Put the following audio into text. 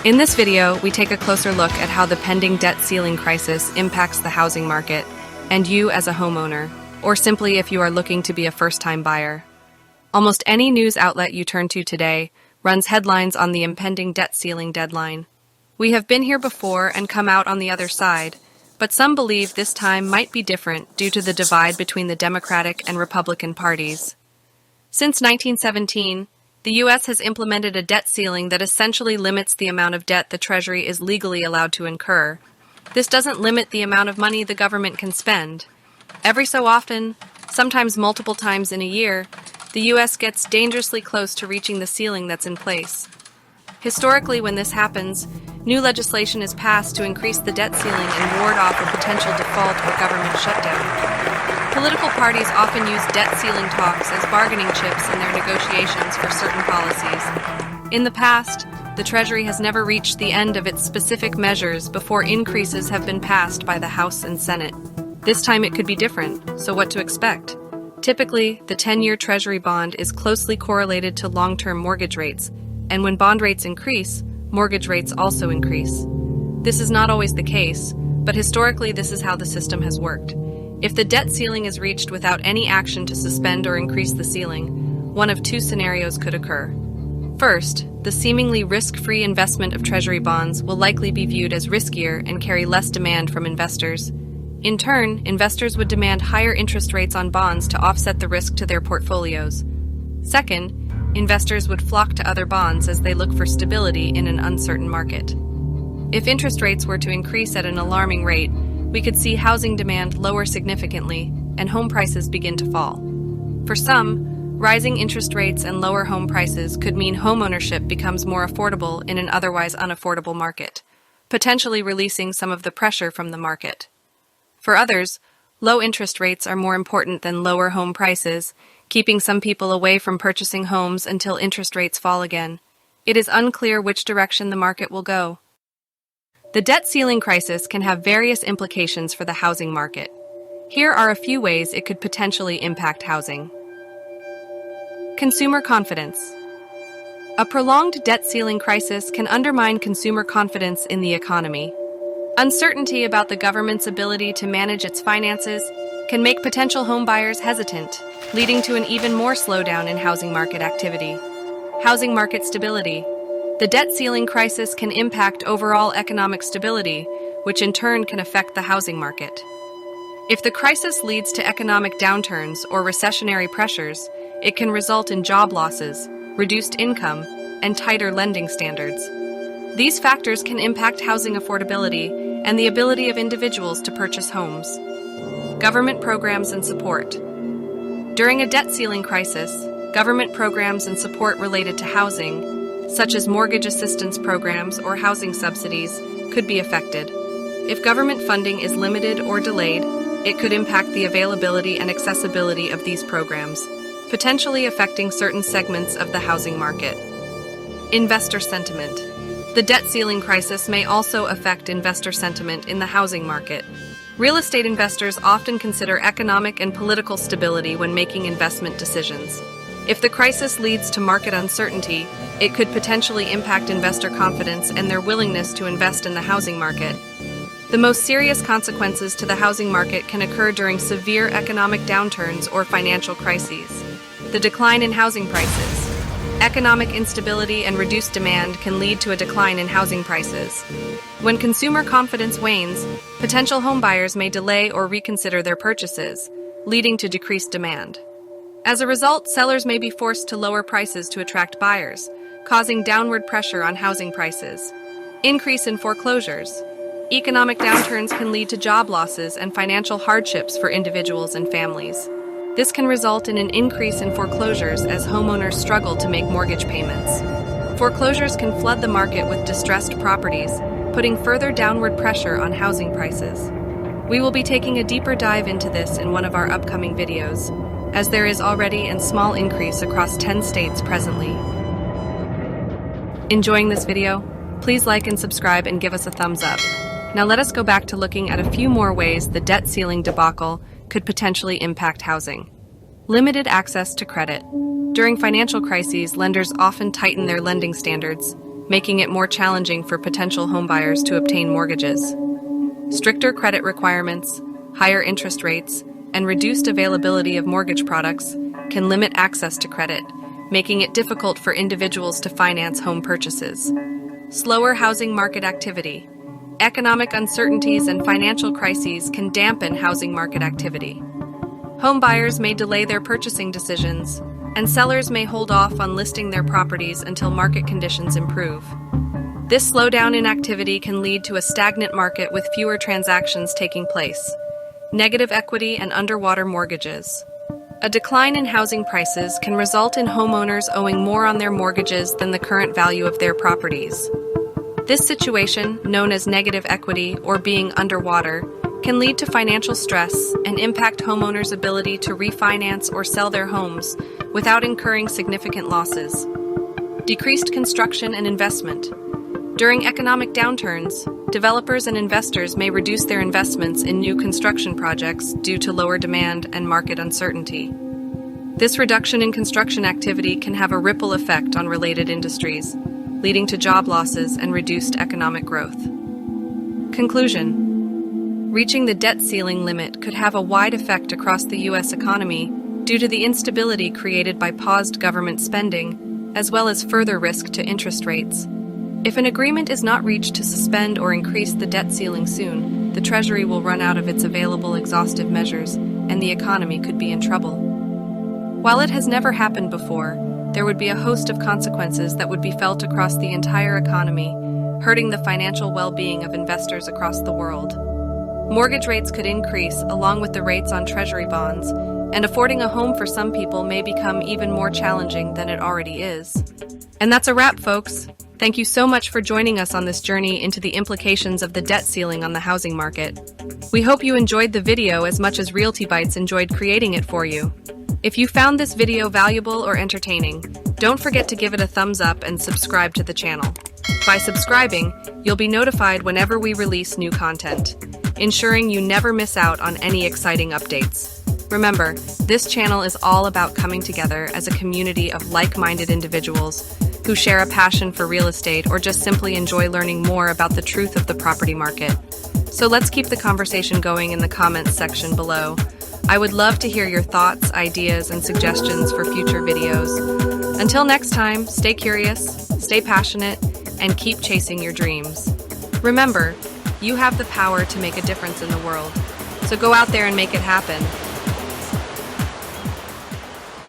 In this video, we take a closer look at how the pending debt ceiling crisis impacts the housing market and you as a homeowner, or simply if you are looking to be a first-time buyer. Almost any news outlet you turn to today runs headlines on the impending debt ceiling deadline. We have been here before and come out on the other side, but some believe this time might be different due to the divide between the Democratic and Republican parties. Since 1917, the U.S. has implemented a debt ceiling that essentially limits the amount of debt the Treasury is legally allowed to incur. This doesn't limit the amount of money the government can spend. Every so often, sometimes multiple times in a year, the U.S. gets dangerously close to reaching the ceiling that's in place. Historically, when this happens, new legislation is passed to increase the debt ceiling and ward off a potential default or government shutdown. Political parties often use debt ceiling talks as bargaining chips in their negotiations for certain policies. In the past, the Treasury has never reached the end of its specific measures before increases have been passed by the House and Senate. This time it could be different, so what to expect? Typically, the 10-year Treasury bond is closely correlated to long-term mortgage rates, and when bond rates increase, mortgage rates also increase. This is not always the case, but historically this is how the system has worked. If the debt ceiling is reached without any action to suspend or increase the ceiling, one of two scenarios could occur. First, the seemingly risk-free investment of Treasury bonds will likely be viewed as riskier and carry less demand from investors. In turn, investors would demand higher interest rates on bonds to offset the risk to their portfolios. Second, investors would flock to other bonds as they look for stability in an uncertain market. If interest rates were to increase at an alarming rate, we could see housing demand lower significantly and home prices begin to fall. For some, rising interest rates and lower home prices could mean homeownership becomes more affordable in an otherwise unaffordable market, potentially releasing some of the pressure from the market. For others, low interest rates are more important than lower home prices, keeping some people away from purchasing homes until interest rates fall again. It is unclear which direction the market will go. The debt ceiling crisis can have various implications for the housing market. Here are a few ways it could potentially impact housing. Consumer confidence. A prolonged debt ceiling crisis can undermine consumer confidence in the economy. Uncertainty about the government's ability to manage its finances can make potential homebuyers hesitant, leading to an even more slowdown in housing market activity. Housing market stability. The debt ceiling crisis can impact overall economic stability, which in turn can affect the housing market. If the crisis leads to economic downturns or recessionary pressures, it can result in job losses, reduced income, and tighter lending standards. These factors can impact housing affordability and the ability of individuals to purchase homes. Government programs and support. During a debt ceiling crisis, government programs and support related to housing, such as mortgage assistance programs or housing subsidies, could be affected. If government funding is limited or delayed, it could impact the availability and accessibility of these programs, potentially affecting certain segments of the housing market. Investor sentiment. The debt ceiling crisis may also affect investor sentiment in the housing market. Real estate investors often consider economic and political stability when making investment decisions. If the crisis leads to market uncertainty, it could potentially impact investor confidence and their willingness to invest in the housing market. The most serious consequences to the housing market can occur during severe economic downturns or financial crises. The decline in housing prices. Economic instability and reduced demand can lead to a decline in housing prices. When consumer confidence wanes, potential homebuyers may delay or reconsider their purchases, leading to decreased demand. As a result, sellers may be forced to lower prices to attract buyers, causing downward pressure on housing prices. Increase in foreclosures. Economic downturns can lead to job losses and financial hardships for individuals and families. This can result in an increase in foreclosures as homeowners struggle to make mortgage payments. Foreclosures can flood the market with distressed properties, putting further downward pressure on housing prices. We will be taking a deeper dive into this in one of our upcoming videos, as there is already a small increase across 10 states presently. Enjoying this video? Please like and subscribe and give us a thumbs up. Now let us go back to looking at a few more ways the debt ceiling debacle could potentially impact housing. Limited access to credit. During financial crises, lenders often tighten their lending standards, making it more challenging for potential homebuyers to obtain mortgages. Stricter credit requirements, higher interest rates, and reduced availability of mortgage products can limit access to credit, making it difficult for individuals to finance home purchases. Slower housing market activity. Economic uncertainties and financial crises can dampen housing market activity. Home buyers may delay their purchasing decisions, and sellers may hold off on listing their properties until market conditions improve. This slowdown in activity can lead to a stagnant market with fewer transactions taking place. Negative equity and underwater mortgages. A decline in housing prices can result in homeowners owing more on their mortgages than the current value of their properties. This situation, known as negative equity or being underwater, can lead to financial stress and impact homeowners' ability to refinance or sell their homes without incurring significant losses. Decreased construction and investment. During economic downturns, developers and investors may reduce their investments in new construction projects due to lower demand and market uncertainty. This reduction in construction activity can have a ripple effect on related industries, leading to job losses and reduced economic growth. Conclusion. Reaching the debt ceiling limit could have a wide effect across the U.S. economy due to the instability created by paused government spending, as well as further risk to interest rates. If an agreement is not reached to suspend or increase the debt ceiling soon, the Treasury will run out of its available exhaustive measures, and the economy could be in trouble. While it has never happened before, there would be a host of consequences that would be felt across the entire economy, hurting the financial well-being of investors across the world. Mortgage rates could increase along with the rates on Treasury bonds, and affording a home for some people may become even more challenging than it already is. And that's a wrap, folks. Thank you so much for joining us on this journey into the implications of the debt ceiling on the housing market. We hope you enjoyed the video as much as Realty Bites enjoyed creating it for you. If you found this video valuable or entertaining, don't forget to give it a thumbs up and subscribe to the channel. By subscribing, you'll be notified whenever we release new content, ensuring you never miss out on any exciting updates. Remember, this channel is all about coming together as a community of like-minded individuals who share a passion for real estate or just simply enjoy learning more about the truth of the property market. So let's keep the conversation going in the comments section below. I would love to hear your thoughts, ideas, and suggestions for future videos. Until next time, stay curious, stay passionate, and keep chasing your dreams. Remember, you have the power to make a difference in the world. So go out there and make it happen.